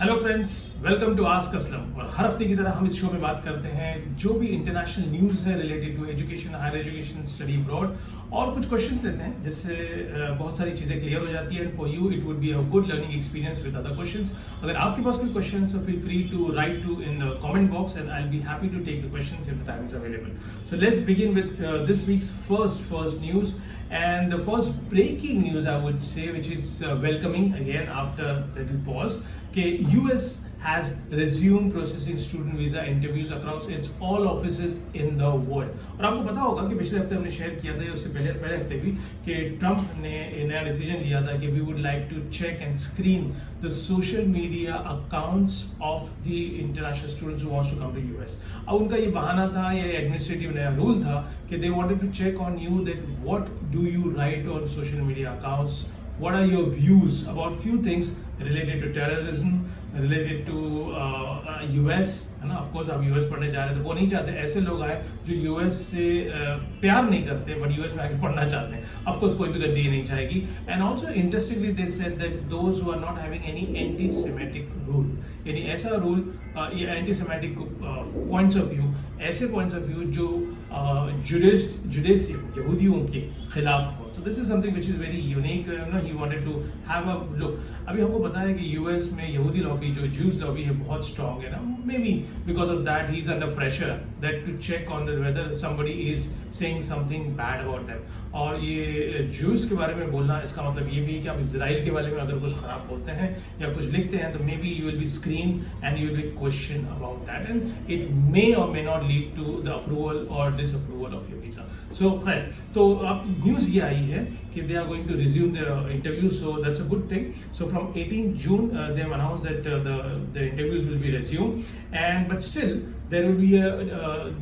Hello friends, welcome to ask Aslam. और हर हफ्ते की तरह हम इस शो में बात करते हैं जो भी इंटरनेशनल न्यूज़ है related to education, higher education, study abroad, और कुछ क्वेश्चंस लेते हैं जिससे बहुत सारी चीज़ें क्लियर हो जाती है। And for you it would be a good learning experience with other questions. अगर आपके पास कोई question so feel free to write to in the comment box and I will be happy to take the questions if the time is available. So let's begin with this week's first news. And the first breaking news, I would say, which is welcoming again after a little pause, US has resumed processing student visa interviews across its all offices in the world. और आपको पता होगा कि पिछले हफ्ते हमने share किया था, या उससे पहले हफ्ते भी, कि ट्रम्प ने नया डिसीजन लिया था कि we would like to check and screen the social media accounts of the international students who wants to come to US. अब उनका ये बहाना था, ये एडमिनिस्ट्रेटिव नया रूल था कि they wanted to check on you that what do you write on social media accounts, what are your views about few things related to terrorism, related to US, है ना. ऑफ कोर्स आप US पढ़ने जा रहे हैं तो वो नहीं चाहते ऐसे लोग आए जो यूएस से प्यार नहीं करते बट यूएस में आके पढ़ना चाहते हैं. ऑफ कोर्स कोई भी कंट्री नहीं चाहेगी. And also interestingly they said that those who are not having any anti semitic rule, यानी ऐसा रूल या anti semitic points of view, ऐसे पॉइंट्स ऑफ व्यू जो जुडिशियम यहूदियों के खिलाफ हो. So this is something which is very unique. He wanted to have a look. अभी हमको पता है कि यूएस में यहूदी लॉबी, जो ज्यूज लॉबी है, बहुत स्ट्रॉन्ग है ना. Maybe because of that he is under pressure that to check on whether somebody is saying something bad about them. और ये ज्यूज के बारे में बोलना, इसका मतलब ये भी है कि आप इजराइल के बारे में अगर कुछ खराब बोलते हैं या कुछ लिखते हैं तो maybe you will be screen and you will be question about that, and it may or may not lead to the approval or disapproval of your visa. So खैर, तो अब न्यूज़ ये आई है कि they are going to resume the interviews, so that's a good thing. So from 18 June they have announced that the interviews will be resumed, but still there will be a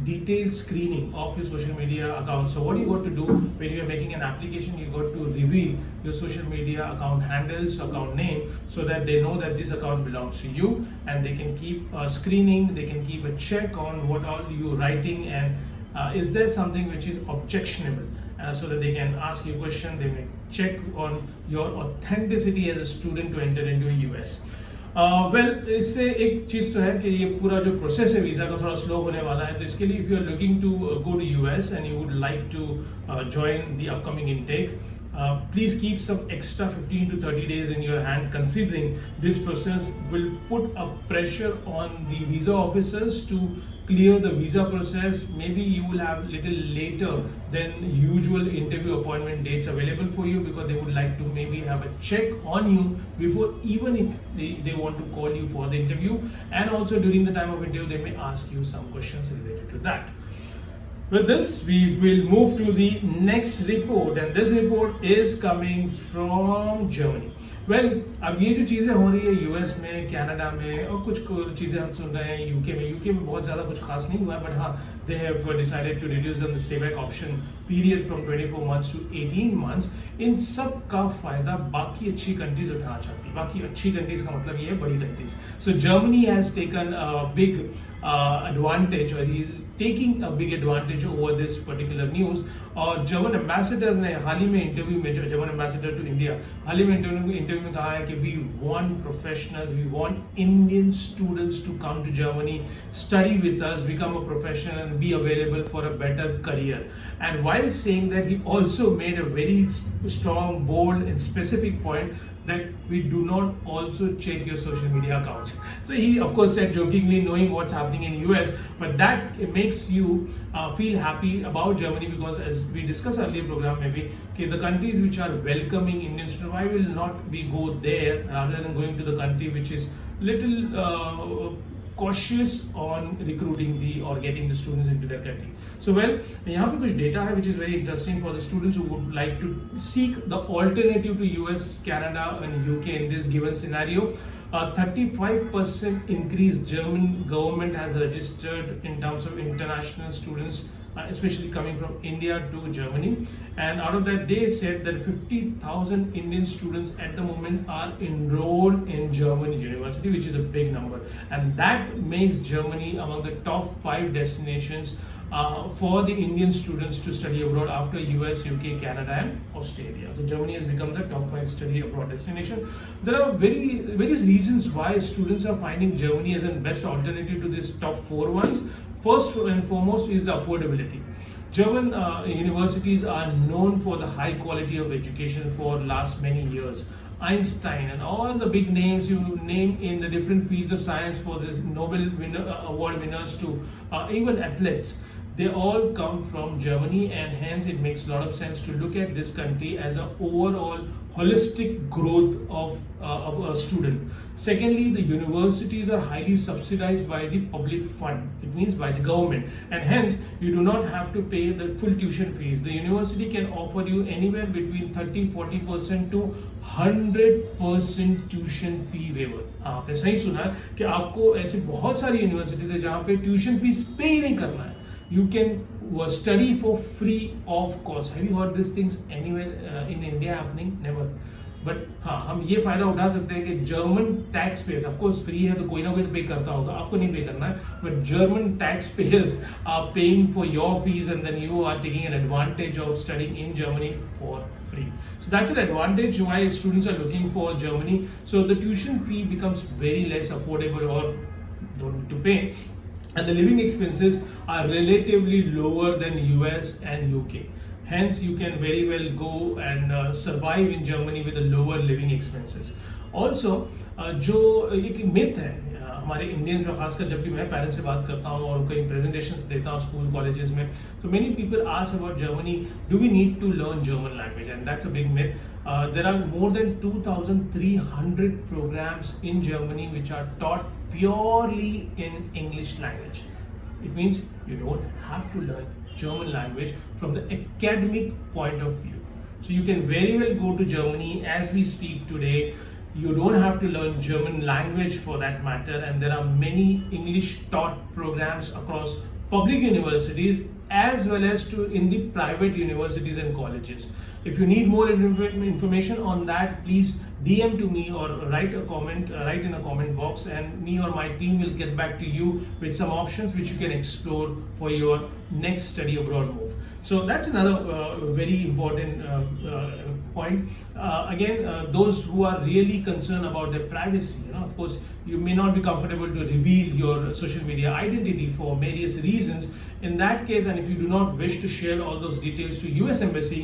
detailed screening of your social media account. So what you got to do when you are making an application, you got to reveal your social media account handles, account name, so that they know that this account belongs to you, and they can keep screening, they can keep a check on what all you writing, and is there something which is objectionable, so that they can ask you a question, they may check on your authenticity as a student to enter into US. Well, इससे एक चीज़ तो है कि ये पूरा जो process है visa का थोड़ा स्लो होने वाला है. तो इसके लिए if you are looking to go to US and you would like to join the upcoming intake, please keep some extra 15 to 30 days in your hand, considering this process will put a pressure on the visa officers to clear the visa process. Maybe you will have little later than usual interview appointment dates available for you, because they would like to maybe have a check on you before, even if they want to call you for the interview. And also during the time of interview they may ask you some questions related to that. With this, we will move to the next report, and this report is coming from Germany. Well, अब ये जो चीज़ें हो रही है US में, Canada में, और कुछ चीज़ें हम सुन रहे हैं यूके में बहुत ज़्यादा कुछ खास नहीं हुआ है, बट हाँ, they have decided to reduce the stay back option period from 24 months to 18 months. इन सब का फायदा बाकी अच्छी कंट्रीज उठाना चाहती है. बाकी अच्छी कंट्रीज का मतलब ये है बड़ी countries. So Germany has taken big advantage, or he is taking a big advantage over this particular news. और जर्मन एम्बेसडर्स ने हाल ही में इंटरव्यू में, जो जर्मन एम्बेसडर टू इंडिया हाल ही में इंटरव्यू में कहा है कि we want professionals, we want Indian students to come to Germany, study with us, become a professional and be available for a better career. And while saying that, he also made a very strong, bold and specific point that we do not also check your social media accounts. So he of course said jokingly, knowing what's happening in US, but that makes you feel happy about Germany, because as we discussed earlier program maybe, okay, the countries which are welcoming Indian students, why will not we go there rather than going to the country which is little cautious on recruiting or getting the students into their country. So well, यहाँ पे कुछ data है which is very interesting for the students who would like to seek the alternative to US, Canada and UK in this given scenario. 35% increase German government has registered in terms of international students, especially coming from India to Germany. And out of that, they said that 50,000 Indian students at the moment are enrolled in German university, which is a big number. And that makes Germany among the top 5 destinations for the Indian students to study abroad after US, UK, Canada, and Australia. So Germany has become the top 5 study abroad destination. There are various reasons why students are finding Germany as a best alternative to these top 4 ones. First and foremost is the affordability. German universities are known for the high quality of education for last many years. Einstein and all the big names you name in the different fields of science, for this Nobel award winners to even athletes, they all come from Germany, and hence it makes a lot of sense to look at this country as an overall holistic growth of a student. Secondly, the universities are highly subsidized by the public fund, it means by the government, and hence you do not have to pay the full tuition fees. The university can offer you anywhere between 30-40% to 100% tuition fee waiver. आपने सही सुना कि आपको ऐसे बहुत सारी universities है जहाँ पे ट्यूशन फीस पे ही नहीं करना है. You can study for free of cost. Have you heard these things anywhere in India happening? Never. But हाँ, हम ये फायदा उठा सकते हैं कि German tax payers, of course free है तो कोई ना कोई पे करता होगा, आपको नहीं पे करना है, but German taxpayers are paying for your fees and then you are taking an advantage of studying इन Germany for free. So that's an advantage why students are looking for Germany. So the tuition fee becomes very less affordable or don't need to pay. And the living expenses are relatively lower than US and UK. Hence, you can very well go and survive in Germany with the lower living expenses. Also, जो एक myth है हमारे Indians में, खासकर जब भी मैं parents से बात करता हूँ और कहीं प्रेजेंटेशंस देता हूँ स्कूल कॉलेजेस में, तो many people ask about Germany, do we need to learn German language, and that's a big myth. There are more than 2,300 programs in Germany which are taught purely in English language. It means you don't have to learn German language from the academic point of view. So you can very well go to Germany as we speak today. You don't have to learn German language for that matter, and there are many English taught programs across public universities as well as in the private universities and colleges. If you need more information on that, please DM to me or write in a comment box, and me or my team will get back to you with some options which you can explore for your next study abroad move. So that's another very important point. Again, those who are really concerned about their privacy, of course, you may not be comfortable to reveal your social media identity for various reasons. In that case, and if you do not wish to share all those details to US Embassy,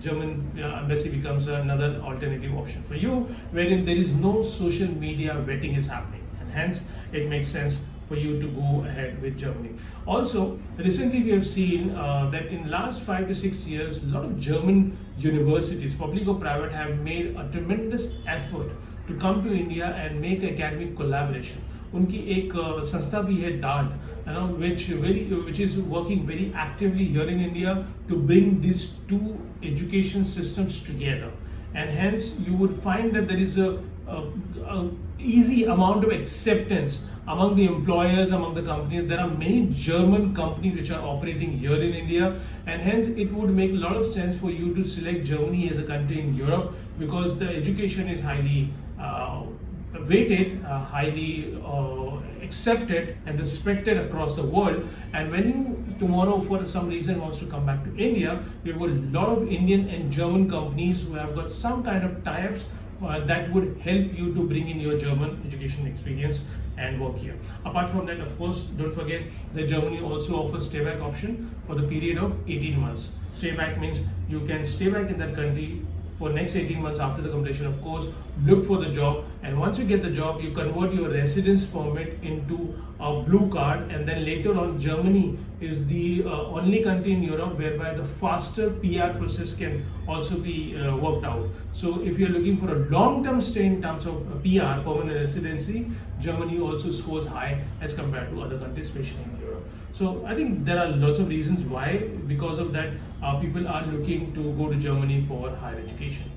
German embassy becomes another alternative option for you, wherein there is no social media vetting is happening, and hence it makes sense for you to go ahead with Germany. Also, recently we have seen that in last 5 to 6 years, a lot of German universities, public or private, have made a tremendous effort to come to India and make academic collaboration. उनकी एक संस्था भी है DARD, which is working very actively here in India to bring these two education systems together, and hence you would find that there is a easy amount of acceptance among the employers, among the companies. There are many German companies which are operating here in India, and hence it would make a lot of sense for you to select Germany as a country in Europe, because the education is highly weighted, highly accepted and respected across the world. And when you tomorrow for some reason wants to come back to India, we have a lot of Indian and German companies who have got some kind of tie-ups that would help you to bring in your German education experience and work here. Apart from that, of course, don't forget that Germany also offers stay back option for the period of 18 months. Stay back means you can stay back in that country for next 18 months after the completion of course, look for the job, and once you get the job, you convert your residence permit into a blue card, and then later on Germany is the only country in Europe whereby the faster PR process can also be worked out. So if you're looking for a long-term stay in terms of PR, permanent residency, Germany also scores high as compared to other countries, especially in Europe. So I think there are lots of reasons why. Because of that, people are looking to go to Germany for higher education.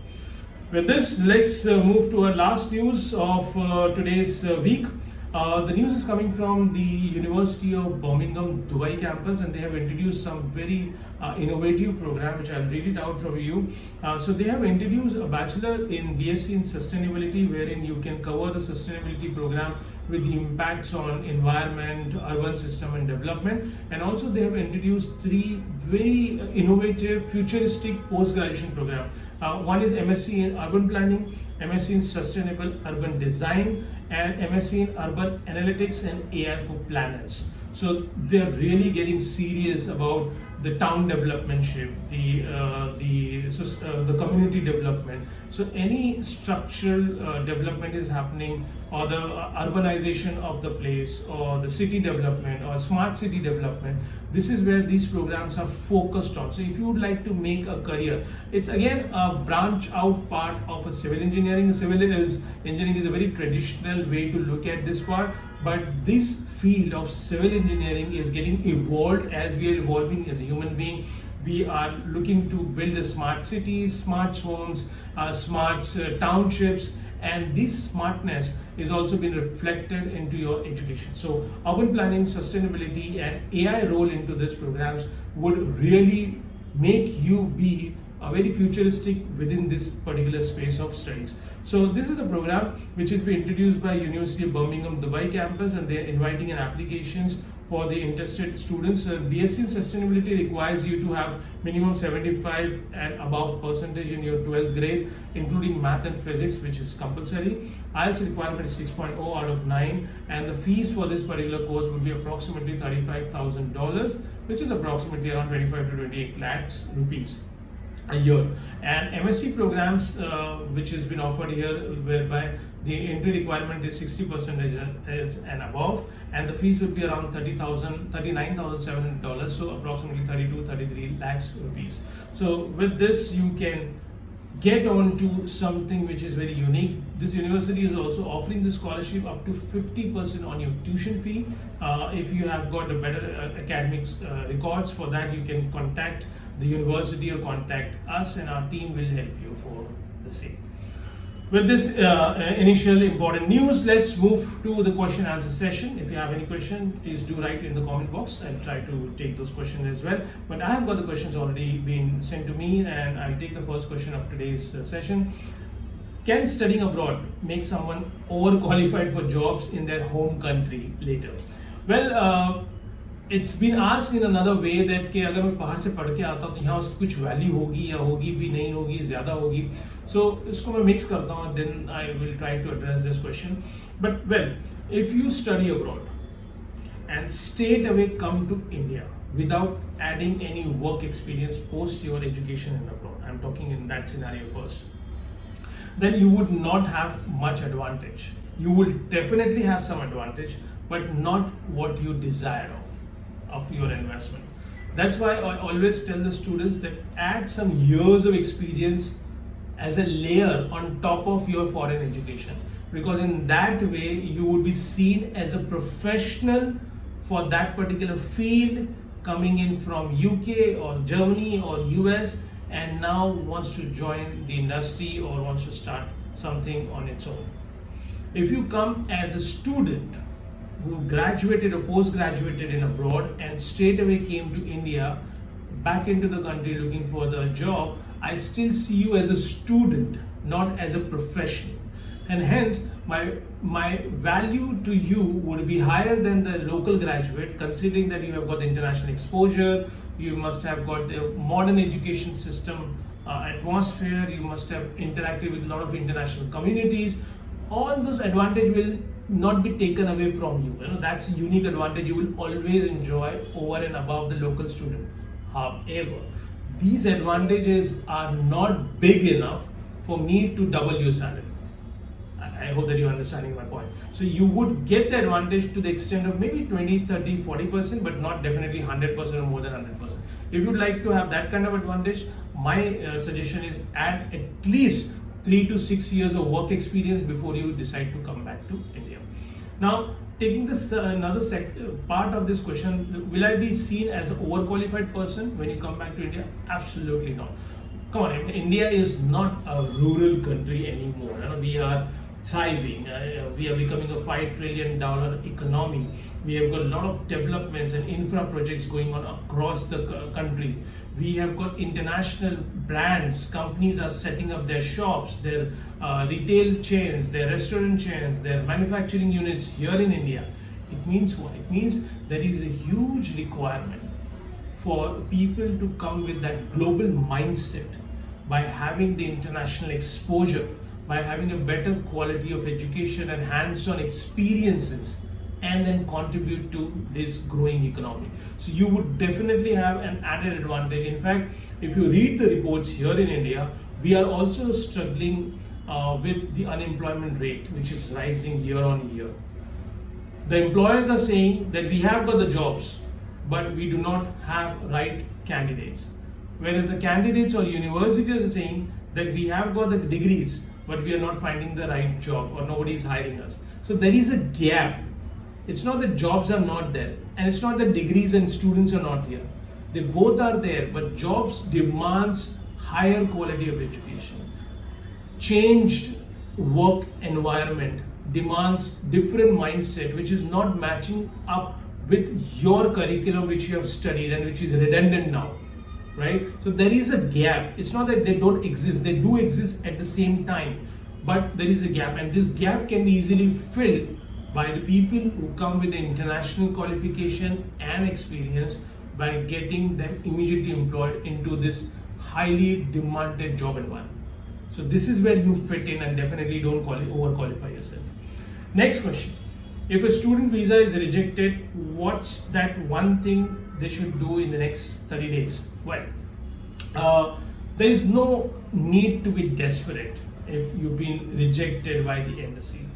With this, let's move to our last news of today's week. The news is coming from the University of Birmingham, Dubai campus, and they have introduced some very innovative program, which I'll read it out from you. So they have introduced a bachelor in BSc in sustainability, wherein you can cover the sustainability program with the impacts on environment, urban system and development. And also they have introduced 3 very innovative, futuristic post-graduation program. One is MSc in urban planning, MSc in sustainable urban design, and MSc in urban analytics and AI for planners. So they're really getting serious about the town development shape, the community development. So any structural development is happening, or the urbanization of the place, or the city development, or smart city development. This is where these programs are focused on. So if you would like to make a career, it's again a branch out part of a civil engineering. Civil engineering is a very traditional way to look at this part, but this field of civil engineering is getting evolved as we are evolving as a human being. We are looking to build the smart cities, smart homes, smart townships, and this smartness is also being reflected into your education. So urban planning, sustainability and AI role into these programs would really make you be very futuristic within this particular space of studies. So this is a program which has been introduced by University of Birmingham Dubai campus, and they are inviting an applications for the interested students. BSc in sustainability requires you to have minimum 75 and above percentage in your 12th grade, including math and physics, which is compulsory. IELTS requirement is 6.0 out of 9, and the fees for this particular course would be approximately $35,000, which is approximately around 25 to 28 lakhs rupees a year. And MSc programs which has been offered here, whereby the entry requirement is 60% and above, and the fees would be around $39,700, so approximately 33 lakhs rupees. So with this you can get on to something which is very unique. This university is also offering the scholarship up to 50% on your tuition fee. If you have got a better academics records, for that you can contact the university or contact us, and our team will help you for the same. With this initial important news, let's move to the question answer session. If you have any question, please do write in the comment box. I'll try to take those questions as well. But I have got the questions already been sent to me, and I'll take the first question of today's session. Can studying abroad make someone overqualified for jobs in their home country later? Well, it's been asked in another way that कि अगर मैं बाहर से पढ़ के आता हूँ तो यहाँ उसकी कुछ वैल्यू होगी या होगी भी नहीं होगी, ज़्यादा होगी. So इसको मैं मिक्स करता हूँ, then I will try to address this question. But well, if you study abroad and straight away come to India without adding any work experience post your education in abroad, I'm talking in that scenario first, then you would not have much advantage. You will definitely have some advantage, but not what you desire of your investment. That's why I always tell the students that add some years of experience as a layer on top of your foreign education, because in that way you would be seen as a professional for that particular field, coming in from UK or Germany or US, and now wants to join the industry or wants to start something on its own. If you come as a student who graduated or post-graduated in abroad and straight away came to India, back into the country looking for the job, I still see you as a student, not as a professional. And hence, my value to you would be higher than the local graduate, considering that you have got the international exposure, you must have got the modern education system atmosphere, you must have interacted with a lot of international communities. All those advantages will not be taken away from you. That's a unique advantage you will always enjoy over and above the local student. However, these advantages are not big enough for me to double your salary. I hope that you're understanding my point. So you would get the advantage to the extent of maybe 20, 30, 40%, but not definitely 100% or more than 100%. If you'd like to have that kind of advantage, my suggestion is add at least 3 to 6 years of work experience before you decide to come back to India. Now, taking this another part of this question, will I be seen as an overqualified person when you come back to India? Absolutely not. Come on, India is not a rural country anymore. We are thriving. We are becoming a $5 trillion economy. We have got a lot of developments and infra projects going on across the country. We have got international brands. Companies are setting up their shops, their retail chains, their restaurant chains, their manufacturing units here in India. It means what? It means there is a huge requirement for people to come with that global mindset by having the international exposure, by having a better quality of education and hands-on experiences, and then contribute to this growing economy. So you would definitely have an added advantage. In fact, if you read the reports here in India, we are also struggling with the unemployment rate, which is rising year on year. The employers are saying that we have got the jobs, but we do not have right candidates. Whereas the candidates or universities are saying that we have got the degrees, but we are not finding the right job, or nobody is hiring us. So there is a gap. It's not that jobs are not there, and it's not that degrees and students are not here. They both are there, but jobs demands higher quality of education. Changed work environment demands different mindset, which is not matching up with your curriculum which you have studied and which is redundant now, right? So there is a gap. It's not that they don't exist, they do exist at the same time, but there is a gap, and this gap can be easily filled by the people who come with the international qualification and experience, by getting them immediately employed into this highly demanded job environment. So this is where you fit in, and definitely don't overqualify yourself. Next question. If a student visa is rejected, what's that one thing they should do in the next 30 days? Well, there is no need to be desperate if you've been rejected by the embassy.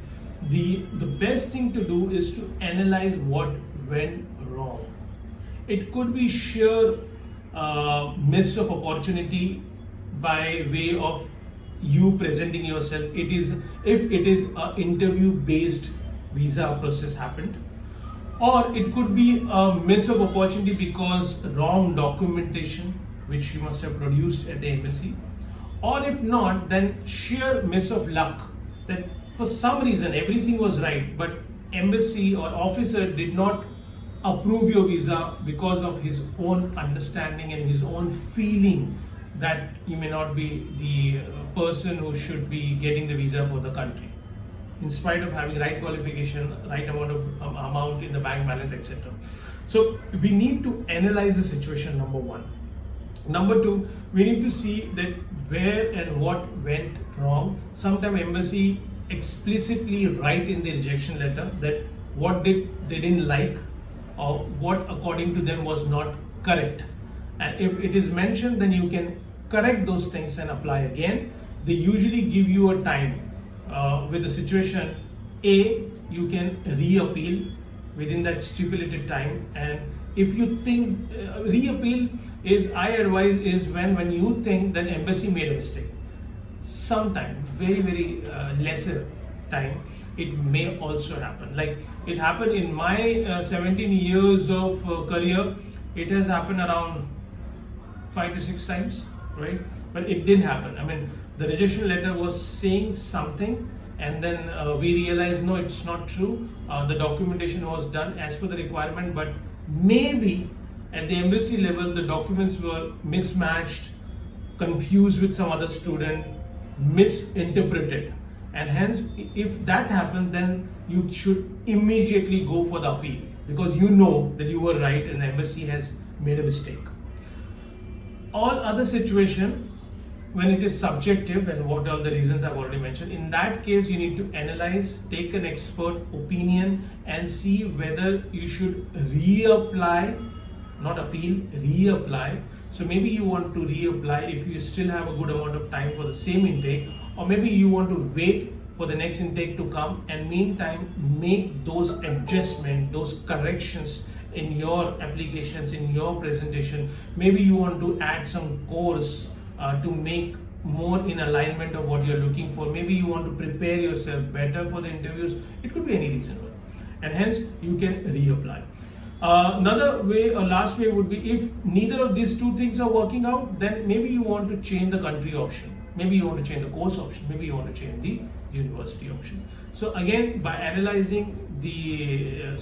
The best thing to do is to analyze what went wrong. It could be sheer miss of opportunity by way of you presenting yourself. If it is an interview based visa process happened, or it could be a miss of opportunity because wrong documentation which you must have produced at the embassy, or if not, then sheer miss of luck that for some reason everything was right, but embassy or officer did not approve your visa because of his own understanding and his own feeling that you may not be the person who should be getting the visa for the country, in spite of having right qualification, right amount in the bank balance, etc. So we need to analyze the situation, number one. Number two, we need to see that where and what went wrong. Sometimes embassy explicitly write in the rejection letter that what they didn't like, or what according to them was not correct. And if it is mentioned, then you can correct those things and apply again. They usually give you a time. With the situation A, you can re-appeal within that stipulated time, and if you think re-appeal is, I advise, is when you think that embassy made a mistake. Sometime, very lesser time, it may also happen. Like it happened in my 17 years of career, it has happened around 5 to 6 times, right? But it didn't happen. I mean, the rejection letter was saying something, and then we realized no, it's not true. The documentation was done as per the requirement, but maybe at the embassy level the documents were mismatched, confused with some other student, misinterpreted, and hence if that happens, then you should immediately go for the appeal, because you know that you were right and the embassy has made a mistake. All other situation, when it is subjective, and what are the reasons I've already mentioned, in that case you need to analyze, take an expert opinion, and see whether you should reapply, not appeal, reapply. So maybe you want to reapply if you still have a good amount of time for the same intake, or maybe you want to wait for the next intake to come, and meantime make those adjustments, those corrections in your applications, in your presentation. Maybe you want to add some course to make more in alignment of what you're looking for. Maybe you want to prepare yourself better for the interviews. It could be any reason, and hence you can reapply. Another way, or last way, would be if neither of these two things are working out, then maybe you want to change the country option, maybe you want to change the course option, maybe you want to change the university option. So again, by analyzing the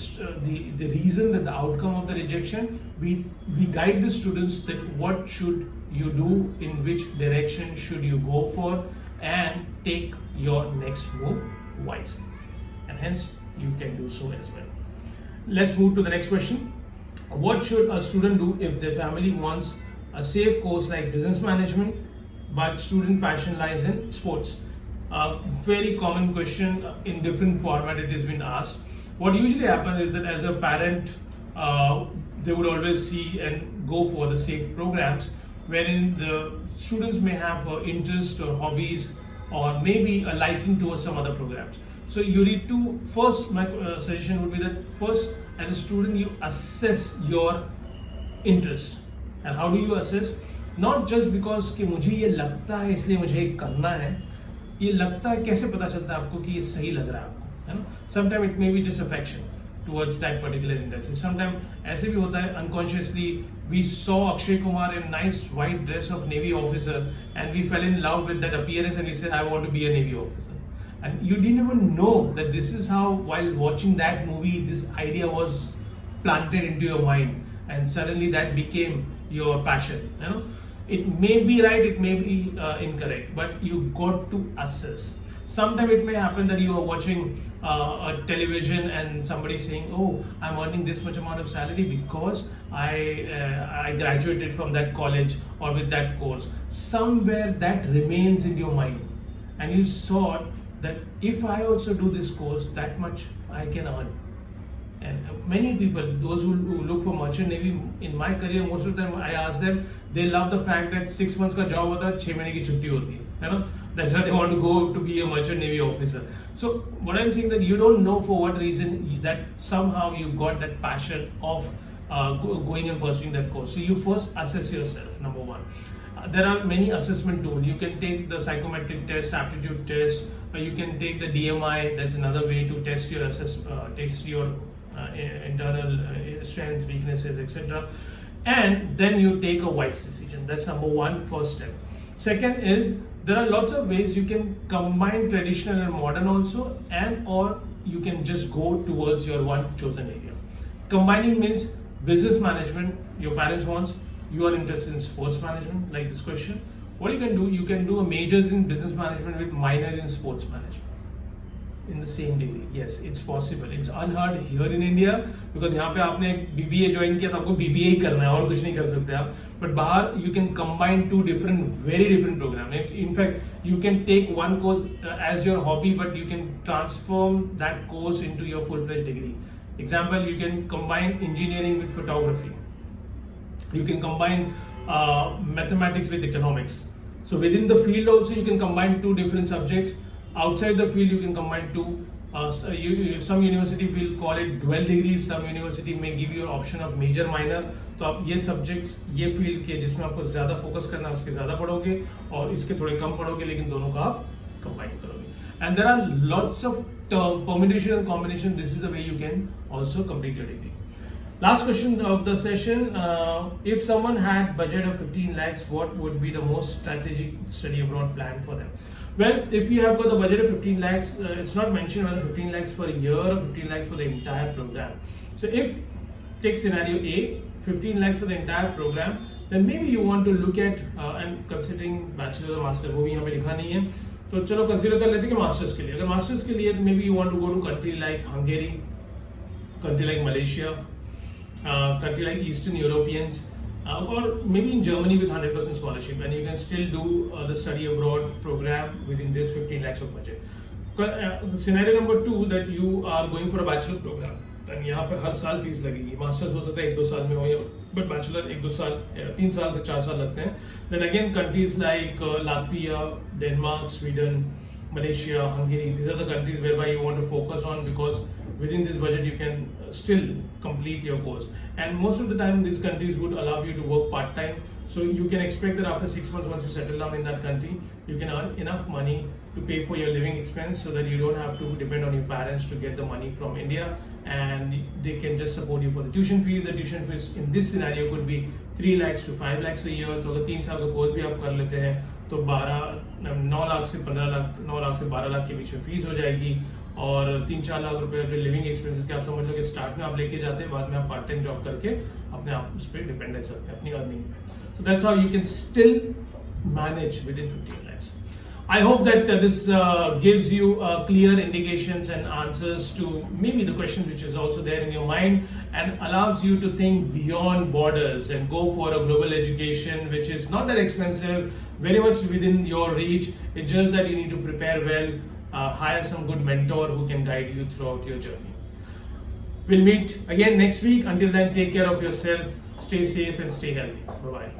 reason, that the outcome of the rejection, we guide the students that what should you do, in which direction should you go for, and take your next move wisely, and hence you can do so as well. Let's move to the next question. What should a student do if their family wants a safe course like business management, but student passion lies in sports? Very common question. In different format it has been asked. What usually happens is that as a parent, they would always see and go for the safe programs, wherein the students may have interest or hobbies, or maybe a liking towards some other programs. So you need to first, my suggestion would be that first, as a student, you assess your interest. And how do you assess? Not just because कि मुझे ये लगता है इसलिए मुझे ये करना है. ये लगता है कैसे पता चलता है आपको कि ये सही लग रहा है आपको, है ना? Sometimes it may be just affection towards that particular industry. Sometimes ऐसे भी होता है, unconsciously we saw Akshay Kumar in nice white dress of Navy officer and we fell in love with that appearance and we said I want to be a Navy officer. And you didn't even know that this is how, while watching that movie, this idea was planted into your mind, and suddenly that became your passion. You know, it may be right, it may be incorrect, but you got to assess. Sometimes it may happen that you are watching a television and somebody saying, "Oh, I'm earning this much amount of salary because I graduated from that college or with that course." Somewhere that remains in your mind, and you saw that if I also do this course, that much I can earn. And many people, those who look for merchant navy, in my career, most of the time I ask them, they love the fact that 6 months का job होता है, 6 महीने की छुट्टी होती है ना? That's why they want to go to be a merchant navy officer. So what I'm saying, that you don't know for what reason that somehow you got that passion of going and pursuing that course. So you first assess yourself, number one. There are many assessment tools. You can take the psychometric test, aptitude test, you can take the DMI. That's another way to test your internal strengths, weaknesses, etc. And then you take a wise decision. That's number one, first step. Second is, there are lots of ways you can combine traditional and modern also, and or you can just go towards your one chosen area. Combining means business management, your parents wants, you are interested in sports management, like this question. What you can do a majors in business management with minor in sports management in the same degree. Yes, it's possible. It's unheard here in India because यहाँ पे आपने BBA join किया तो आपको BBA ही करना है और कुछ नहीं कर सकते आप. But बाहर you can combine two very different programs. In fact, you can take one course as your hobby, but you can transform that course into your full-fledged degree. Example, you can combine engineering with photography. You can combine mathematics with economics. So within the field also you can combine two different subjects. Outside the field you can combine two. Some university will call it dual degrees. Some university may give you an option of major minor. तो आप ये subjects, ये field के जिसमें आपको ज़्यादा focus करना है उसके ज़्यादा पढ़ोगे और इसके थोड़े कम पढ़ोगे, लेकिन दोनों का आप combine करोगे. And there are lots of permutation and combination. This is the way you can also complete your degree. Last question of the session, if someone had budget of 15 lakhs, what would be the most strategic study abroad plan for them? Well, if you have got the budget of 15 lakhs, it's not mentioned whether 15 lakhs for a year or 15 lakhs for the entire program. So if, take scenario A, 15 lakhs for the entire program, then maybe you want to look at, and considering bachelor or master, वो भी यहाँ पे लिखा नहीं है, तो चलो consider कर लेते हैं कि masters के लिए. अगर masters के लिए, maybe you want to go to country like Hungary, country like Malaysia, country like Eastern Europeans, or maybe in Germany with 100% scholarship, and you can still do the study abroad program within this 15 lakhs of budget. Scenario number 2, that you are going for a bachelor program, and यहाँ पे हर साल fees लगेगी. Masters हो सकता है 1-2 साल में हो, बट बैचलर 1-2 साल, 3 साल से 4 साल लगते हैं. Then again countries like Latvia, Denmark, Sweden, Malaysia, Hungary, these are the countries whereby you want to focus on, because within this budget you can still complete your course. And most of the time these countries would allow you to work part-time, so you can expect that after 6 months, once you settle down in that country, you can earn enough money to pay for your living expense, so that you don't have to depend on your parents to get the money from India, and they can just support you for the tuition fees. The tuition fees in this scenario could be 3 lakhs to 5 lakhs a year. तो अगर 3 साल का course भी आप कर लेते हैं तो 12 9 लाख से 15 लाख, 9 लाख से 12 लाख के बीच में फीस हो जाएगी, और 3-4 लाख रुपए जो लिविंग एक्सपेंसेस के आप समझ लो कि स्टार्ट में आप लेके जाते हैं, बाद में आप पार्ट टाइम जॉब करके अपने आप उस पर डिपेंड रह सकते हैं अपनी अर्निंग पे. So that's how you can still manage with in 15 lakhs. I hope that this gives you clear indications and answers to maybe the question which is also there in your mind, and allows you to think beyond borders and go for a global education which is not that expensive, very much within your reach. It's just that you need to prepare well, hire some good mentor who can guide you throughout your journey. We'll meet again next week. Until then, take care of yourself, stay safe and stay healthy. Bye-bye.